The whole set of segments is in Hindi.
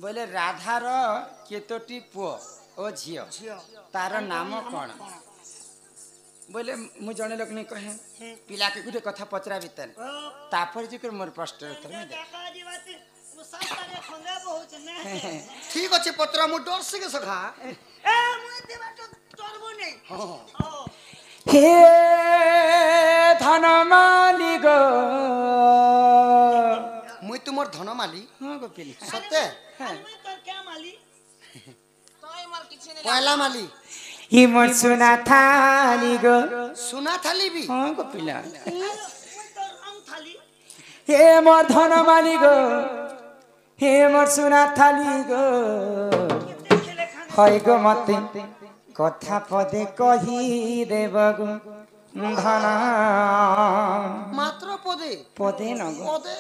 बोले राधार केतोटी पुओ ओ झियो तार नाम कौन बोले मु जने लोक नहीं कहे पिला के गुटे कथा पचरा भीतर तापर जे कर मोर प्रश्न उत्तर में दे ठीक अच्छे पत्रा मु डर से सखा हे धन मालिक मुई तुमर धन माली हां गोपिली सत्य पहला माली ही मोर सुना थाली गो सुना थाली भी हां गोपिला हे मोर धन माली गो हे मोर सुना थाली गो হয় গো মতে কথা পদে কহি দেব গো ধন मात्र पदे পদে নগো पदे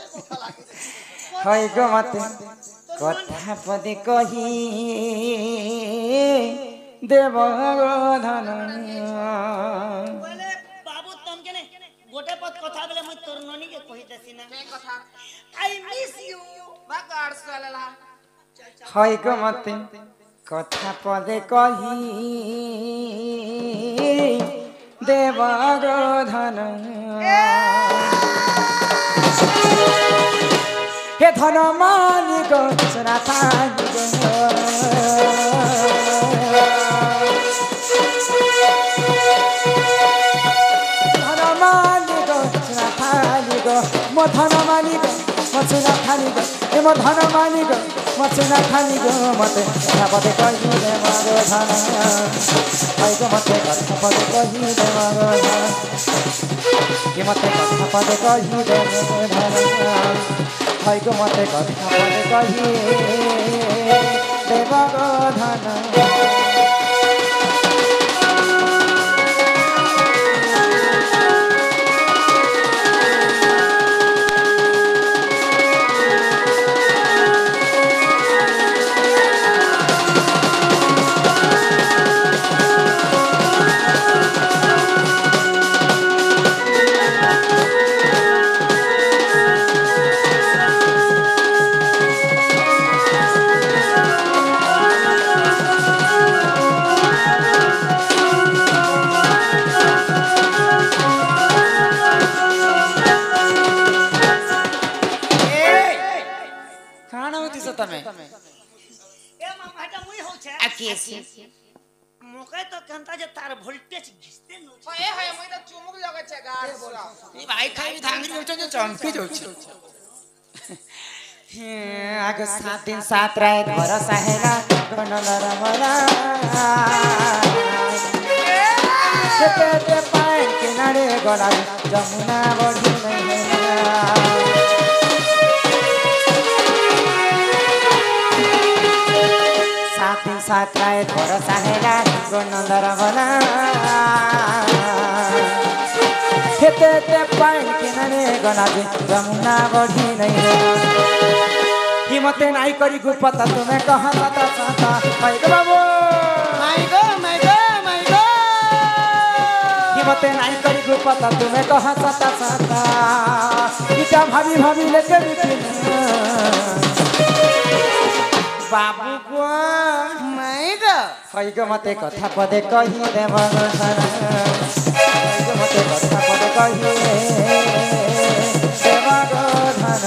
হয় গো মতে কথা পদে কহি দেব গো ধন बाबू तुम के ने गोटे पद कथा बेले मु तोर ननी के कहितेसी ना के कथा आई मिस यू बागाड़ साला হয় গো মতে কথা পদে কহি দেব গো ধন হে ধন মালিক সোনা থালি গো ধন মালিক সোনা থালি গো মো ধন মালিক মো সোনা থালি গো এ মো ধন মালিক মো সোনা থালি গো মতে কথা পদে কহি দেব গো ধন হয় গো মতে কথা পদে কহি দেব গো ধন কি মতে কথা পদে কহি দেব গো ধন হয় গো মতে কথা পদে কহি দেব গো ধন तमे ए मामाटा मुई हो छे आकेसी मोके तो कंता जे तार वोल्टेज घिसते नो ए हे मुई त चुमुक लगे छे गाड़ ई भाई खाई धांगरी होछ जे चमकी जोछ हे आगे 7 दिन 7 रात भरोसा हैला गनलर मला ते पाए किनारे गला जमुना बढी नहीं साथ राय भरोसा हैला गनलर मला हेते ते पाए किनारे गला जमुना बढी नहीं हिम्मते नाई करी गुपता तुम्हें कहा पता साता भाई गो बाबू माई गो हिम्मते नाई करी गुपता तुम्हें कहा साता साता इटा भाभी भाभी लेके बाबू गो माई गो भाई गो मते कथा पदे कही देव गो धन भाई गो मते कथा पदे कही देव गो धन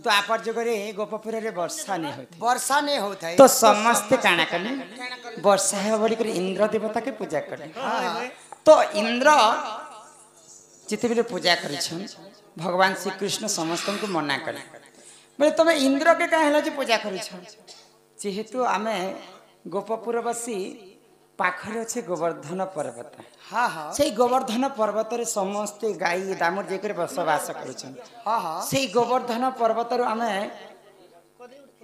तो आपर जगरे गोपपुर रे वर्षा नहीं होती वर्षा नहीं होता है तो समस्ते काना कले वर्षा है बोली कर इंद्र देवता के पूजा कले तो इंद्र जिते बेले पूजा करिछन भगवान श्री कृष्ण समस्त को मना करे बोले तुम इंद्र के कहे जे पूजा करिछन जेहेतु आमे गोपपुरवासी पाखरे अच्छे गोवर्धन पर्वत हाँ हाँ से गोवर्धन पर्वत रे समस्ते गाई दामर जेकर बसवास करुछन हाँ हाँ से गोवर्धन पर्वत रू आमे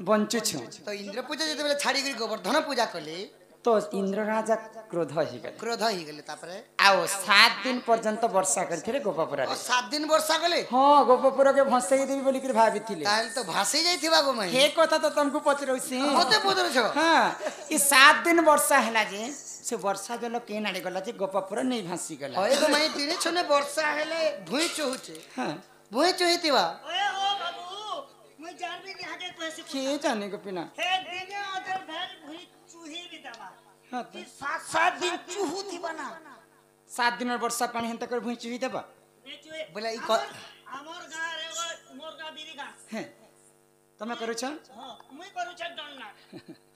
बंचुछु तो इंद्र पूजा जते बेले छाड़ी करी गोवर्धन पूजा कले तो इंद्र राजा क्रोध ही गले क्रोध ही गले तापरे आओ 7 दिन पर्यंत वर्षा करथिले गोपपुर रे 7 दिन वर्षा गले हां गोपपुर के भसई देबी बोली कर भाबिथिले ताल तो भासी जाइथिबा गो मई हे कथा तो तुमको पचरौसी होते पुदर छ हां ई 7 दिन वर्षा हैला जे से वर्षा जल के नाडे गला जे गोपपुर नहीं भासी गला होय गो मई दिने छने वर्षा हेले भुई चोहुचे हां भुई चोहितिबा ओए ओ बाबू मैं जान भी नहीं आगे कैसे के जाने को पिना हे दिने अदर भेल भुई चूही भी दबा हां तो 7 दिन चूहू थी बना 7 दिन वर्षा पानी हेंत कर भुई चुही देबा ने चूहे बोला ई हमर गां रे मोर गां बिरी गां हैं तमे करू छ हां मुई करू छ डन्ना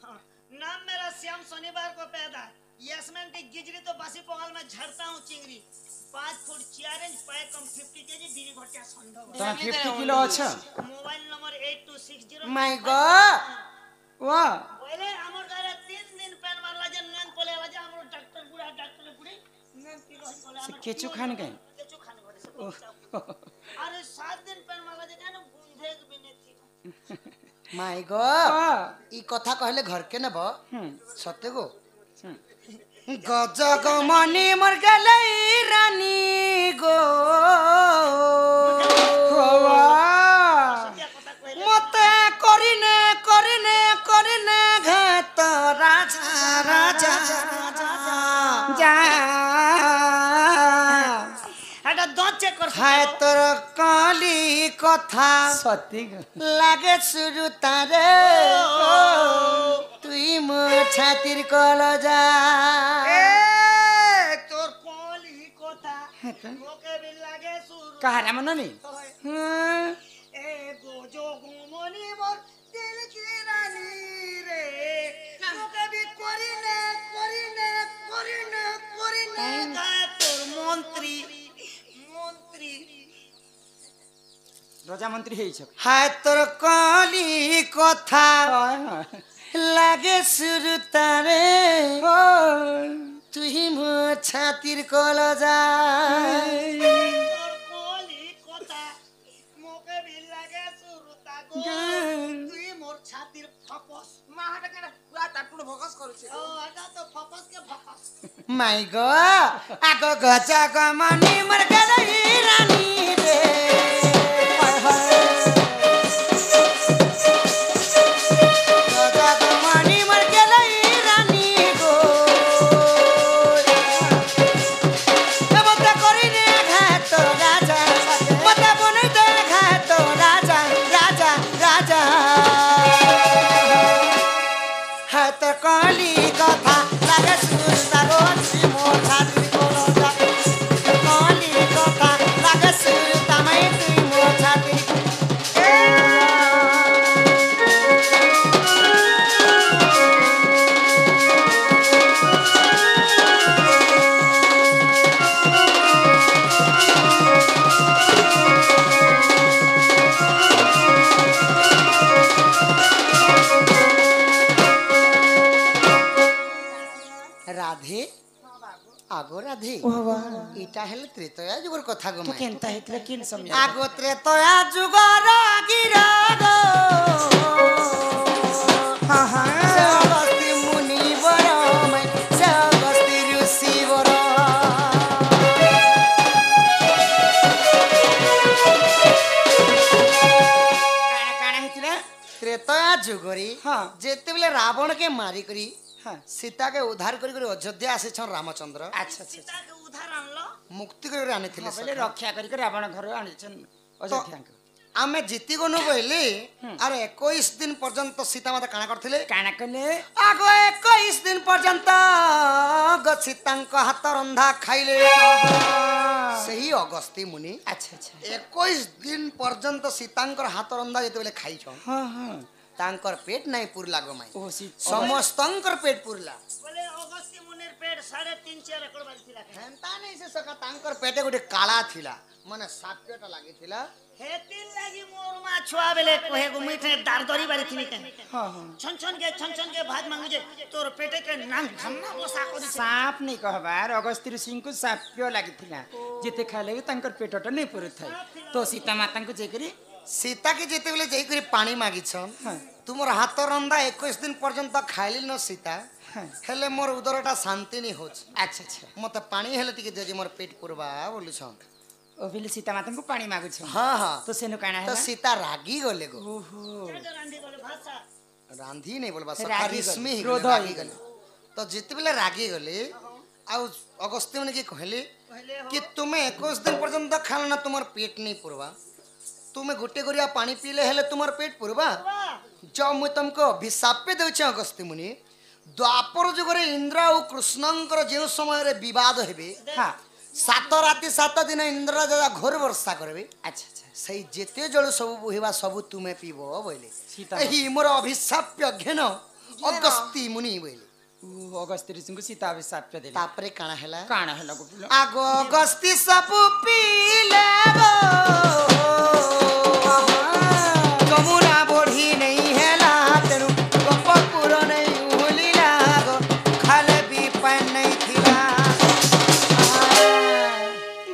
हां नाम मेरा श्याम शनिवार को पैदा यशमैन की गिजरी तो बासी पोगल में झड़ता हूँ चिंगरी 5 फुट 4 इंच पाए कम 50 केजी बीरी घोटिया संडो तमे 50 किलो अच्छा मोबाइल नंबर 8260 माय गॉ वाह पहले हमर गारे 3 दिन पेन मारला जे नन पोले वाला जे हमर डॉक्टर बुढ़ा डॉक्टर बुढ़ी नन किलो ही बोले से केचु खान गए केचु खान बोले अरे 7 दिन पेन मारला जे कान गुंधे भी नहीं थी माय गॉ ई कथा कहले घर के नेब सत्य गो गजग मनी मर गले रानी गो मते करिने करिने करिने घात राजा राजा जा हटा दंत चेक कर हाय तोर काली कथा सती लागे सुरु तारे तुई मो छातिर कल जा ए तोर कोली कोता मोके भी लागे सुर कहारा मन नहीं ए गोजो गुमनी मोर दिल की रानी रे मोके भी करिने करिने करिने करिने का तोर मंत्री मंत्री राजा मंत्री हेइ छ हाय तोर काली कथा लागे सुरु तारे तुही मो छातिर कल जा तोर कोली कोता मोके भी लागे सुरता गो तुई मोर छातिर फपस माहाटा केना पूरा ताटुड भकस करूछे ओ आगा तो फपस के फपस माय गो आगो गजा गमनी मर गई रानी रे हाय हाय गजा गमनी मर गई रानी गो मत करिने घात राजा मत बनै दे घात राजा राजा राजा हाय त काली कथा लागे सुरता रोजी मोर छातिर कोलो जा काली कथा लागे सुरता मै तुई मोर छातिर राधे आगो राधे इटा हेले त्रेतया जुगर कथा गो तो केनता हेतले किन समझ आगो त्रेतया जुगर गिरा गो हां हां सगस्ती मुनि बर मै सगस्ती ऋषि बर काना हेतले त्रेतया जुगरी हाँ। जेते बेले रावण के मारी करी हां सीता के उद्धार करी करी अयोध्या आसे छन रामचंद्र अच्छा अच्छा सीता के उधार आनलो मुक्ति करी आने थिले पहले रक्षा करी रावण घर आनिछन अयोध्या के आमे जीती गनु बोली अरे 21 दिन पर्यंत सीता माता काना करथिले काना कले आगो 21 दिन पर्यंत सीतांक हाथ रंधा खाइले ସେହି ଅଗସ୍ତ୍ୟ ମୁନି ଆଚ୍ଛା ଆଚ୍ଛା 21 ଦିନ ପର୍ଯ୍ୟନ୍ତ ସୀତାଙ୍କର ହାତ ରନ୍ଧା ଯେତେବେଳେ ଖାଇଛନ୍ ହଁ ହଁ ତାଙ୍କର ପେଟ ନାଇଁ ପୁରଲା ଗମାଇ ଓ ସମସ୍ତଙ୍କର ପେଟ ପୁରଲା बोले अगस्त्य मुनिर पेट 3.5-4 एकड़ बारी थिला ହେନ୍ତା ନାଇଁ ସେ ସକା ତାଙ୍କର ପେଟେ ଗୋଟେ କାଳା ଥିଲା ମାନେ ସାପ୍ୟଟା ଲାଗିଥିଲା हेतिन लागी मोर मा छुआ बेले कोहे गो मिठे दारदरी बारी थिनी के हाँ हाँ छन के भात मांगु जे तोर पेटे के नाम धम्मा बसा करी साप नहीं कहबार अगस्त्य ऋषि को साप्य लागिथिला जेते खाले भी तांकर पेटटा नहीं पुरुथाय तो सीता माता को जेकरी ସୀତା କି ଯେତେବେଳେ ଯାଇକରି ପାଣି ମାଗିଛନ୍ ତୁମର ହାତ ରନ୍ଧା 21 ଦିନ ପର୍ଯ୍ୟନ୍ତ ଖାଇଲି ନ ସୀତା ହେଲେ ମୋର ଉଦରଟା ଶାନ୍ତି ନି ହୋଉଛି अच्छा अच्छा ମତେ ପାଣି ହେଲେ ଟିକେ ଦେଜି ମୋର ପେଟ ପୁରବା ବୋଲୁଛନ୍ ओ बिले सीता माता को पानी मागु छ ହଁ ହଁ तो सेनु काना ତ है ସୀତା ରାଗି ଗଲେ ଗो ओहो रांधी बोले भाषा ରାନ୍ଧି ନେଇ ବୋଲବା ସଖା ରାଗି ରିସ୍ମି ଗଲେ, ହେଇଗଲେ, କ୍ରୋଧ ରାଗି ହେଇଗଲେ। ଗଲେ ତ ଯେତେବେଳେ ରାଗି ଗଲେ ଆଉ ଅଗସ୍ତ୍ୟ ମାନେ କି କହିଲେ कि तुम्हें 21 दिन पर्यंत खाना तुमर पेट नहीं पुरवा तुम्हें गोटे गरिया पानी पीले हेले तुमर पेट पुरवा जो मु तुमको अभिशाप पे देउछ अगस्त्य मुनि द्वापर जुगरे इंद्र और कृष्णंकर जे समय रे विवाद हेबे हां 7 राति 7 दिन इंद्र दादा घोर वर्षा करबे अच्छा अच्छा सही जेते जल सब बोहिबा सब तुमे पीबो बोले सीता एही मोर अभिशाप्य घेन अगस्त्य मुनि बोले ओ अगस्त्य ऋषि को सीता अभिशाप देले तापरे काना हैला काना है लगो पिलो आगो अगस्त्य सब पीले गो कमुना बोढ़ी नहीं हैला तेनु गोपपुर नहीं हुलिला गो खाले भी पैन नहीं थिला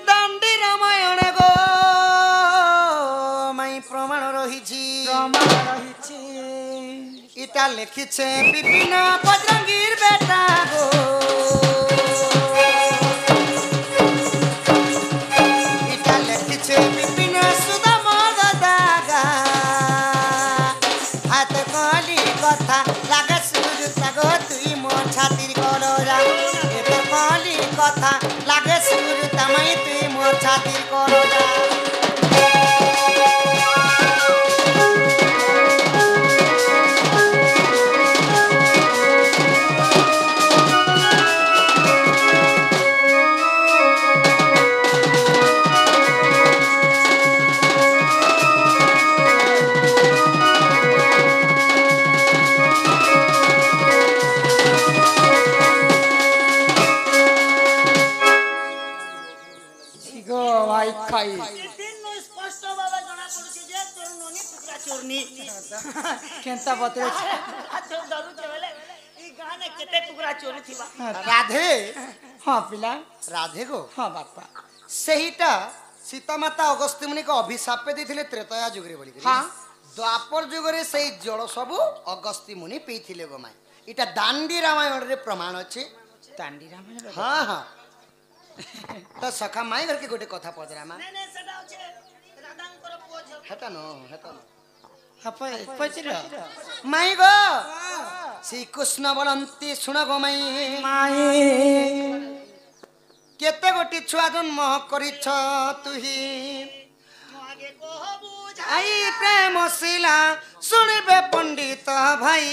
दंडी रामायण गो माई प्रमाण रहिछि प्रमाण रहिछि इटा लिखिछे विपिन बजरंगीर बेटा गो इटा लिखिछे विपिन सुदाम दागा हाथ कली कथा लागे सुर तगो तुई मो छातिर करोरा एते कली कथा लागे सुर तमई तुई मो छातिर करोरा गो भाई खाई दिन नो स्पष्ट बाबा जणा पडुचे जे तोर नोनी टुकरा चोरनी केंता बतरे तो दारू चले ई गाने केते टुकरा चोरी थिबा राधे हां पिला राधे गो हां बापा सेहिटा सीता माता अगस्त्य मुनि को अभिशाप देथिले त्रेतया जुगरे बोली हाँ। द्वापर जुगरे सेही जल सब अगस्त्य मुनि पीथिले गो माय इटा दांडी रामायण रे प्रमाण अछि तांडी रामायण हां हां त सखा माई घर के गोटे कथा पजरा मा ने सेटा होचे राधांकर पोज हेता न हेता न हप पचरा माई गो श्री कृष्ण बोलंती सुन गो माई माई केते गोटी छुआ जन्म करिछ तुही आगे को बुझा आई प्रेम शिला सुनिबे पंडित भाई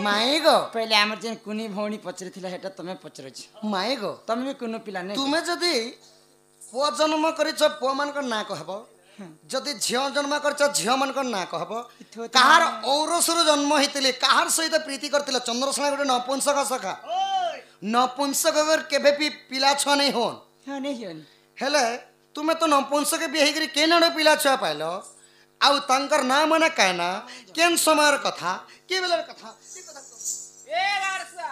माई गो पहले हमर जेन कुनी भौणी पचरे थिला हेटा तमे पचरे छ माई गो तमे भी कुनो पिला नै तुमे जदि पुଅ जन्म କରିଛ ପୁଅ ମାନଙ୍କର ନାଁ कहब ଯଦି ଝିଅ ଜନ୍ମ କରିଛ ଝିଅ ମାନଙ୍କର ନାଁ कहब କାହାର ଔରସରୁ ଜନ୍ମ ହେଇଥିଲେ କାହାର ସହିତ ପ୍ରୀତି କରିଥିଲେ ଚନ୍ଦ୍ରଶେଣା ଗୋଟେ ନପୁଂସକ ସଖା ओय ନପୁଂସକ କେବେ ବି ପିଲା ଛୁଆ नहीं होन हां नै हियन हेले तुमे तो नपुंसक भी हेकरी केनाडो पिला छुआ पाइलो आउ तांकर नाम माने कायना केन समयर कथा के बेलर कथा ए वारसा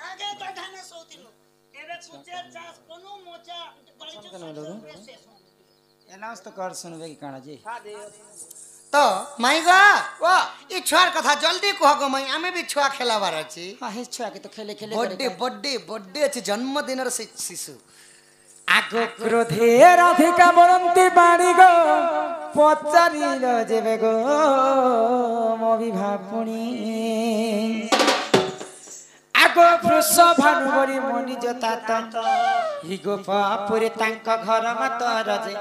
आगे गठाने सोतिनो एबे कुचे चास कोनो मोचा गळिचो एनाउंस तो कर सुनबे की काना जी तो माई गा ओ ई छुआर कथा जल्दी कह गो माई आमे भी छुआ खेलाबार अछि हां हे छुआ के तो खेले खेले बर्थडे बर्थडे बर्थडे अछि जन्मदिनर शिशु आगो क्रोधे राधिका बरंती बाणी गो पचारिल जेबे गो मो विभापुणी आगो वृष भानुवरी मनि जता हि गो पापुरे तांक घर मत रजे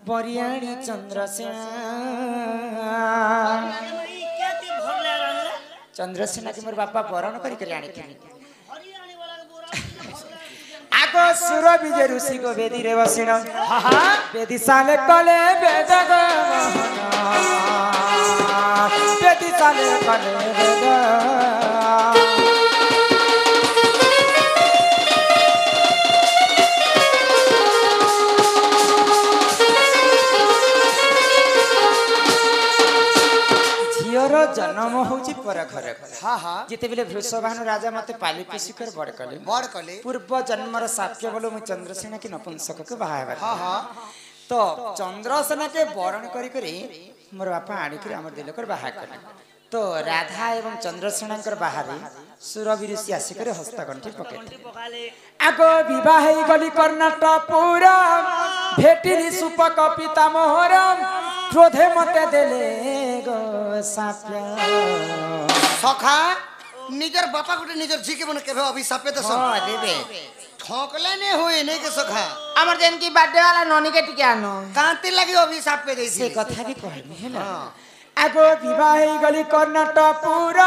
बरियाणी चंद्रसेना भाई क्या ती भरले रहले चंद्रसेना के मोर बापा बरण करी करी आनी थी हरियाणी वाला के बोरा भरले आगो सुर विजय ऋषि को वेदी रे बसिन वेदी साले कले वेद गो वेदी साले कले वेद झीर जन्म होची पर घर हाँ हाँ जिते बेले वृषभानु राजा मते पाली पोषी कर बड़ कले बड़ कले पूर्व जन्मर साक्ष्य बोलो मु चंद्रसेना की नपुंसक के बाहाबार हाँ हाँ तो चंद्रसेना के बरण करी करी मोर बापा आनी करी हमर दिल कर बाहा कले तो राधा एवं चंद्रसेना कर बाहारे सुरवि ऋषि आसी करे हस्तगंठी पके पकाले आगो विवाह गली कर्णाटपुर भेटिली सुपक पिता मोहर क्रोधे मते देले गो साप्य सखा निजर बापा गुटे निजर जी के बने केबे अभिशापे दस हां देबे ठोकले ने होए नहीं के सखा আমার যেন কি বার্থডে वाला नॉनी के टिके आनो कांति लगी अभिशाप पे देई से कथा भी कहबी हैला आगो विवाह गली कर्णाटपुर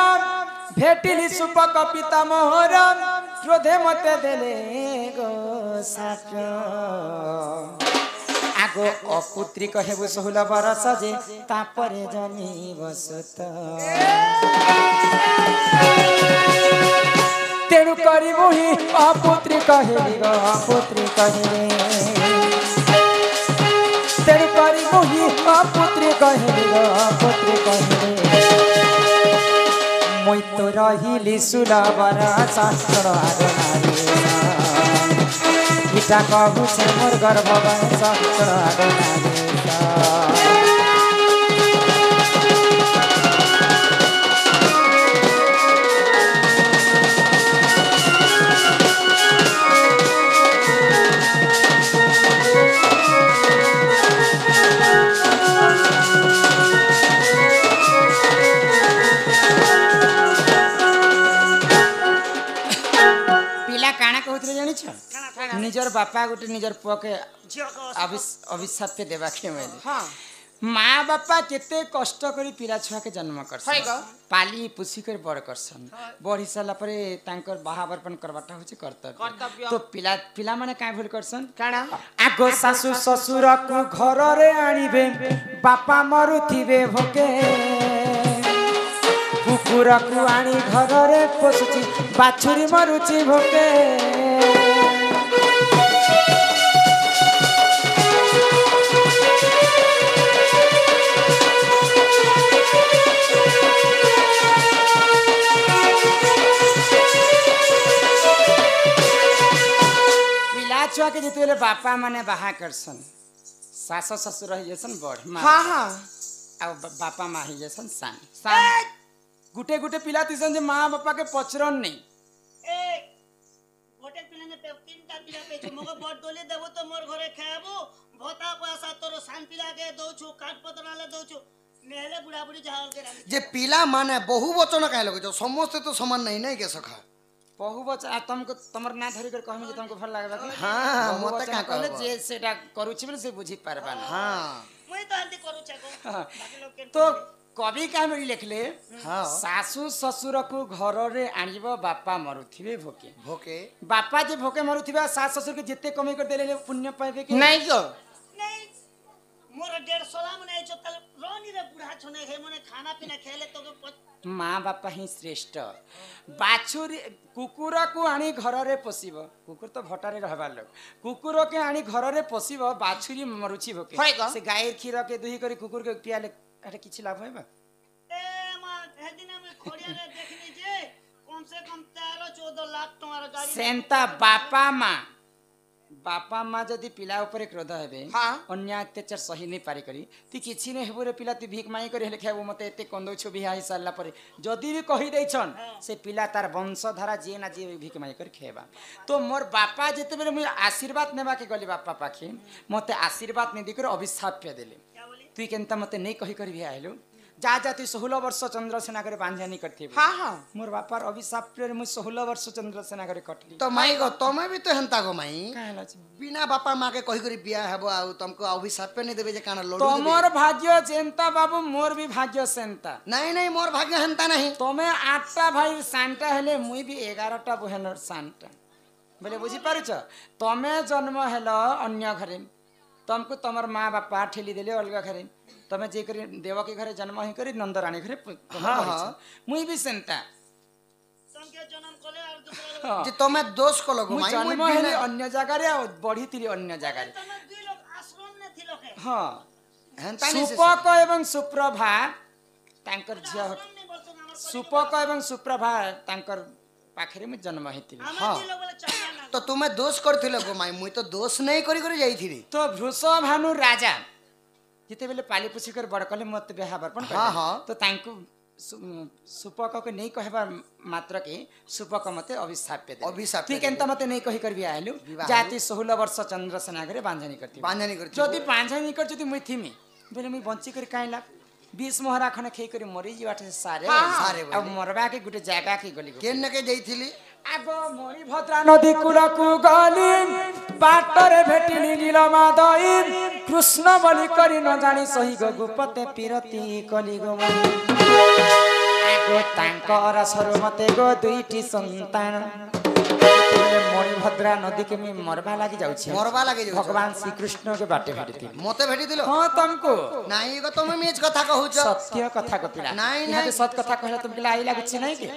भेटिली सुपक पिता मोहर क्रोधे मते देले गो साप्य आगो अपुत्री कहेबु 16 बरस जे तापरे जनी बसुत तेणु करी मुही अपुत्री कहेबी गो अपुत्री कहेबे तेणु करी मुही अपुत्री कहेबी गो अपुत्री कहेबे মই তো রহিলি 16 বরস ছোড় আদনারে ইটা কহুছে মোর গর্ভ বয়স ছোড় আদনারে निजर बापा गोटे निजर पुआ के झियो को अभिशाप पे देवा के मैं हां माँ बापा केते कष्ट करी पिला छुआ के जन्म है करसन गो। पाली पुसी कर बड़ करसन बढ़ी साला परे तांकर बाहाबरपन करबाटा होचे कर्तव्य कर्तव्य। तो पिला पिला माने काई भूल करसन काना आगो सासु ससुर को घर रे आनिबे बापा मरुथिबे भोके कुकुर को आनी घर रे पोसुची बाछुरी मरुची भोके छुआ के जिते बापा माने बाहा करसन सास ससुर रही जसन बड़ माँ हां हां आ बापा माँ ही जसन सान सान गुटे गुटे पिला तिसन जे माँ बापा के पचरन नहीं ए गोटे पिले ने तीनटा पिला पे मग बड डोले देबो तो मोर घरे खाबो भोता पैसा तोर सान पिला के दोछु काट पतराले दोछु नेले बुढ़ा बुढ़ी झाल के रानी जे पिला माने बहु वचन काहे लगे जो समस्त तो समान नहीं नहीं के सखा बहु बच्चा तुमको तमर ना धरी कर कहमे जे तुमको भल लागबा कि हाँ, बहु मते बचन का कहले कहबो। जे सेटा करूछि बोले से बुझी पारबा ना हाँ मुई तो आंती करू छको हाँ। बाकी लोग के तो कवि का में लिखले हाँ सासु ससुर को घर रे आनिबो बापा मरुथिबे भोके भोके बापा जे भोके मरुथिबा सास ससुर के जिते कमी कर देले पुण्य पाइबे के नहीं गो नहीं मोर 150 मने जो तल रोनी रे बुढ़ा छने हे मने खाना पीना खेले तो के माँ बापा ही श्रेष्ठ बाछुरी कुकुर को आनी घर रे पोसिब कुकुर तो भटारे रहबा लोग कुकुर के आनी घर रे पोसिब बाछुरी मरुची भोके होय गो। से गाय खीर के दुही करी कुकुर के पियाले अरे किछि लाभ होइबा ए मां हे दिन में खोड़िया रे देखनी जे कम से कम 13-14 लाख टंकार गाड़ी सेंता बापा माँ जदि पिला ऊपर क्रोध हेबे हाँ। अन्य अत्याचार सही नहीं पारी करी ती किछि ने हेबो रे पिला ती भीख माई करे हेले खाबो मते एते कंदो छु बिहा हिसाला परे जदि भी कहि दैछन से पिला तार वंशधारा जे ना जे भीख माई कर खेबा तो मोर बापा जेते बेले मुई आशीर्वाद नेबा के गली बापा पाखे मते आशीर्वाद ने दिकर अभिशाप पे देले क्या बोली तुई केनता मते नहीं कहि कर बिहा आइलो যা যা তুই 16 ବର୍ଷ ଚନ୍ଦ୍ରସେନା করে ବାଞ୍ଝାନି କରିଥିବୁ हाँ हाँ मोर बापार अभिशाप रे मुई 16 ବର୍ଷ ଚନ୍ଦ୍ରସେନା করে कटली तो माई गो तमे भी तो हेंता गो माई काहे लाची बिना बापा माँ के कही करी बिया हेबो आउ तुमको अभिशाप नहीं देबे जे काना लोडू देबे तोमर भाग्य जेंता बाबू मोर भी भाग्य सेंता नहीं नहीं मोर भाग्य हेंता नहीं तमे 8टा भाई सांटा हेले मुई भी 11टा बहनर सांटा बोले बुझी पारुछ तमे जन्म हेलो अन्य घरे तुमको तमर माँ बापा ठेली देले अलगा घरे तमे जे करी देवकी घरे जन्म ही करी नंदरानी घरे हाँ, हाँ। मुई भी सेंता तुमके जन्म कले और दूसरा जे तमे दोष को लगो मुई माई जन्म मुई हेले बिना अन्य जगह रे और बढ़ी तिली अन्य जगह रे तुम दुई लोग आश्रम ने थिलो के हाँ हेंता नहीं से सुपक एवं सुप्रभा तांकर झिया आश्रम ने बोलतो हमर सुपक एवं सुप्रभा तांकर पाखरे में जन्म हेतिली हमर दुई लोग बोले चला ना तो तुमे दोष करथिलो गो माई मुई तो दोष नहीं करी करी जाईथिली तो वृषभानु राजा जिते बेले पाली पोसी कर बड़ कले मत बेहा बर्पण हाँ, हाँ। तो तांको सुपक के नहीं कहबा मात्र के सुपक मते अभिशाप दे अभिशाप ठीक एंत मते नहीं कहि करबी आइलु विवाह जाति 16 वर्ष चंद्रसेना करे बांझानी करती बांझानी करती जदी बांझानी कर जदी मुई थिमी बेले मुई बंची कर काई लाग 20 मोहरा खने खेई करी मरी जीवाटे सारे सारे अब मरबा के गुटे जागा के गली केन के जाईथिली आगो मोरी भद्रा नदी कूलकू गली बाटरे भेटिली नीलमा दई कृष्ण बलि करी न जानी सही गो गुपते पिरती कली गो आगो तांकर सर मते गो दुईटी संतान मोरी भद्रा नदी के मी मरबा लागी जाउछि मरबा लागे जाऊ भगवान श्री कृष्ण के बाटे भेटती मते भेटी दिलो हां तुमको नहीं गो तुमे मेज कथा कहूछ सत्य कथा को पिला नहीं, यहाँ नहीं। सत कथा कहला तुमके लाई लागछि नहीं के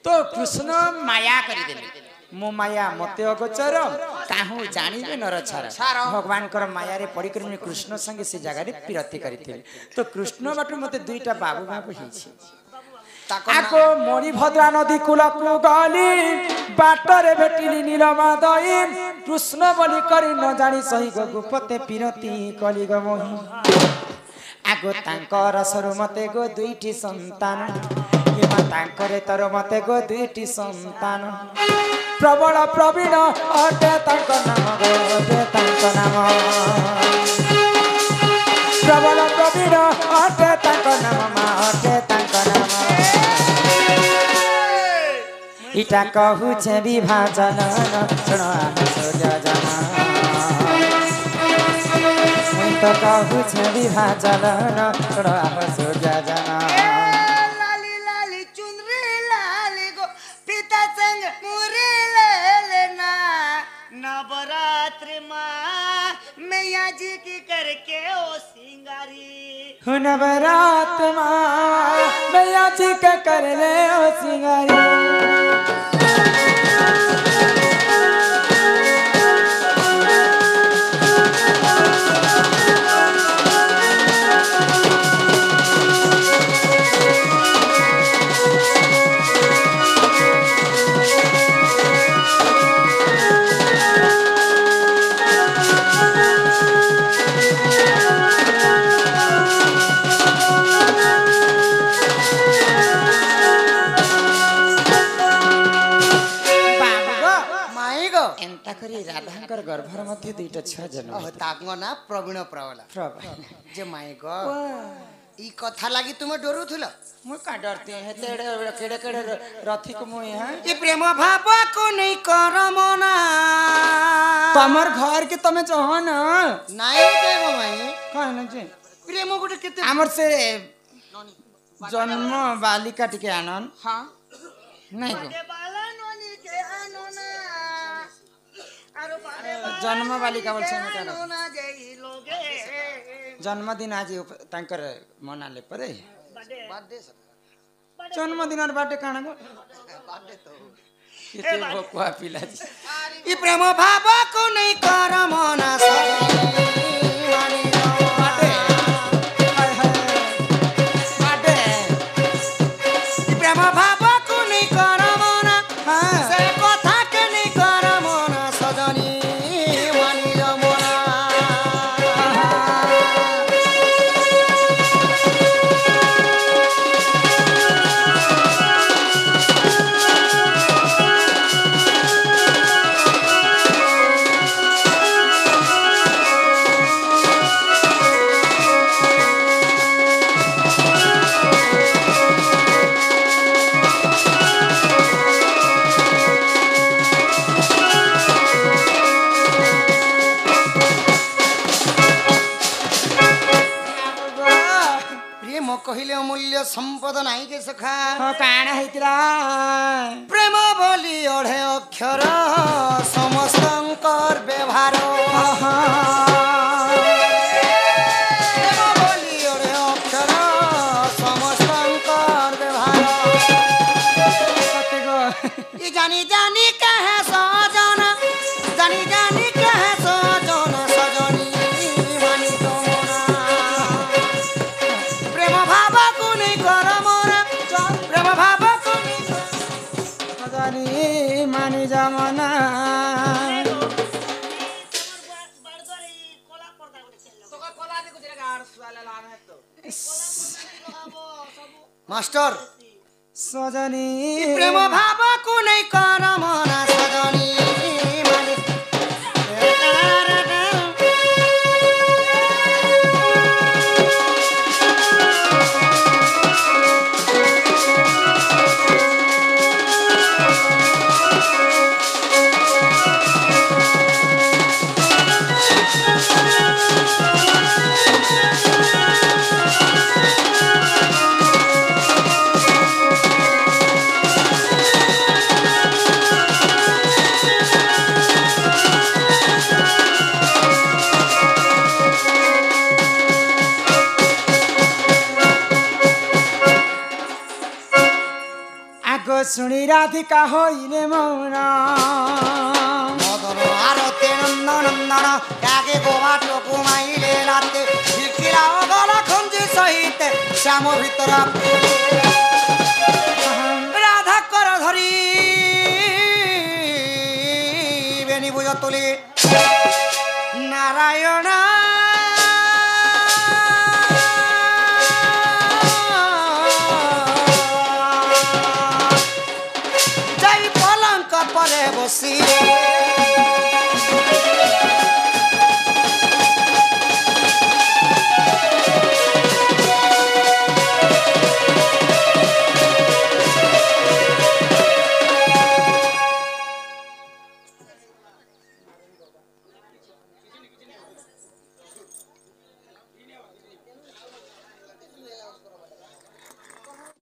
तो कृष्ण माया करी देले मो माया मते अगोचर काहू जानिबे नरछार भगवान कर माया रे पड़ी कर कृष्ण संगे से जगह रे पिरती करिथिले तो कृष्ण बाटू मते दुईटा बाबू बाबू हिछि ताको आको मोरी भद्रा नदी कूलकू गली बाटरे भेटिली नीलमा दई कृष्ण बलि करी न जानी सही गो गुपते पिरती कली गो मोहि आगो तांकर सर मते गो दुईटी संतान एमा तांकरे तर मते गो दुईटी संतान प्रबल प्रवीण अटे तांक नाम गो अटे तांक नाम प्रबल प्रवीण अटे तांक नाम अटे तांक नाम इटा कहू छे विभाजन सुन सूर्य जना तो कहू छे विभाजन सुन सूर्य जना लाली लाली चुनरी लाली गो पिता संग मुरी ले लेना नवरात्रि माँ मैया जी की करके ओ सिंगारी नवरात माँ मैया जी के कर ले ओ सिंगारी माई गो एंता करी राधांकर गर्भर मध्य दुईटा छुआ जन्म ओह ताको ना प्रवीण प्रवला प्रभा जे माई गो ई कथा लागी तुमे डरू थिलो मु का डरती है तेड़े केड़े केड़े रथी को मुई है ई प्रेम भाव को नहीं कर मना तमर घर के तमे जहन नहीं देबो माई कहन जे प्रेम गुटे केते हमर से जन्म बालिका टिके आनन हाँ नहीं गो बाले बाला नोनी के आनोना आरो बाले जन्म बालिका बोल से मत नोना जई लोगे जन्मदिन आज तांकर मनाले परे बड़े बात दे सक जन्मदिन और बाटे काना गो बात दे तो ये बकुआ पिला जी ई प्रेम भाव को नहीं कर मना मानी बाटे हाय हाय बाटे ई प्रेम भाव को नहीं कर मना हां से कथा के नहीं कर मना सजनी मानी मना କହିଲେ ଅମୂଲ୍ୟ ସମ୍ପଦ ନାହିଁ କି ସଖା ହଁ କାଣ ହେଇଥିଲା ପ୍ରେମ ବୋଲି ଅଢ଼େ ଅକ୍ଷର ସମସ୍ତଙ୍କର ବ୍ୟବହାର ପ୍ରେମ ବୋଲି ଅଢ଼େ ଅକ୍ଷର ସମସ୍ତଙ୍କର ବ୍ୟବହାର ଇ ଜାନି ଜାନି କହେ ସଜନ ଜାନି ଜାନି କହେ ସଜନ ସଜনী ମାନି ତମନା ପ୍ରେମ ଭାବକୁ ନେଇ କର ମୋରା ପ୍ରେମ ଭାବକୁ ନେଇ জানি মানি জামনা বাড়দরে কলা পর্দা করে খেললো তোকে কলা দি গুজরে গাড় সুয়ালে লানে তো মাস্টার সজনী ই প্রেম ভাবକୁ ନେଇ କର ମୋରା ସଜনী ମାନି আগ শুনি রাধিকা হইলে মৌনা মদন আরতে নন্দন নন্দন ত্যাগে গোবাটকু মাইলে রাতে ঝিলকিলা গলা খঞ্জি সহিত শ্যাম ভিতর রাধা কর ধরি বেনি বুঝ তুলি নারায়ণ